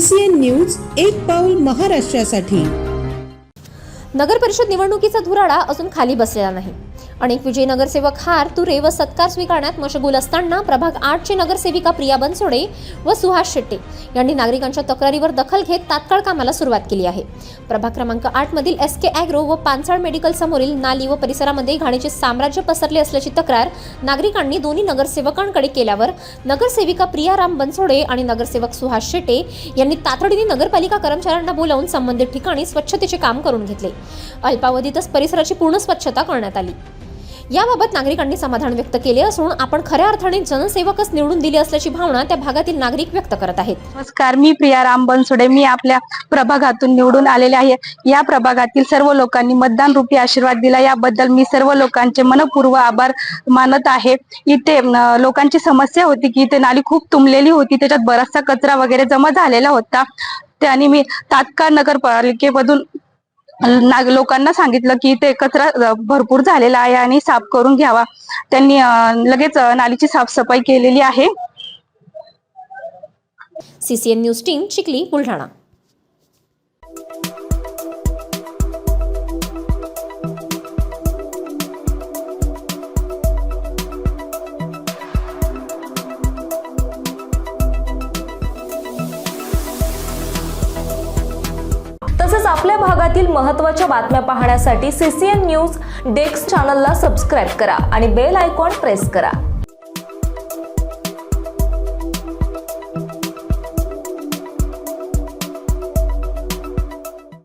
CCN news, एक पाऊल महाराष्ट्रासाठी। नगर परिषद निवडणुकीचा धुराळा अजून खाली बसलेला नाही। अनेक विजयी नगरसेवक हार तुरे व सत्कार स्वीकारण्यात मशगूल असताना प्रभाग 8 ची नगरसेविका प्रिया बनसोडे व सुहास शेट्टे यांनी नागरिकांच्या तक्रारीवर दखल घेत तात्काळ कामाला सुरुवात केली आहे। प्रभाग क्रमांक 8 मधील SK ॲग्रो व पानसाळ मेडिकल समोरील नाली व परिसरामध्ये घाणीचे साम्राज्य पसरले असल्याची तक्रार नागरिकांनी दोन्ही नगरसेवकांकडे केल्यावर नगरसेविका प्रिया राम बनसोडे आणि नगरसेवक सुहास शेट्टे यांनी तातडीने नगरपालिका कर्मचाऱ्यांना बोलावून संबंधित ठिकाणी स्वच्छतेचे काम करून घेतले। अल्पावधीतच परिसराची पूर्ण स्वच्छता करण्यात आली। याबाबत नागरिकांनी समाधान व्यक्त केले असून आपण खऱ्या अर्थाने जनसेवकच निवडून दिले असल्याची भावना त्या भागातील नागरिक व्यक्त करत आहेत। नमस्कार, मी प्रिया राम बनसोडे। मी आपल्या प्रभागातून निवडून आलेले आहे। या प्रभागातील सर्व लोकांनी मतदान रूपी आशीर्वाद दिला, याबद्दल मी सर्व लोकांचे मनपूर्वक आभार मानत आहे। इथे लोकांची समस्या होती की इथे नाली खूप तुंबलेली होती, त्याच्यात बराचसा कचरा वगैरे जमा झालेला होता। त्याने मी तात्काळ नगरपालिकेमधून लोकांना सांगितलं की इथे कचरा भरपूर झालेला आहे आणि साफ करून घ्यावा। त्यांनी लगेच नालीची साफसफाई केलेली आहे। CCN news team, Chikhli, Buldhana. तसेच आपल्या भागातील महत्त्वाच्या बातम्या पाहण्यासाठी CCN न्यूज डेस्क चॅनलला सबस्क्राइब करा आणि बेल आयकॉन प्रेस करा।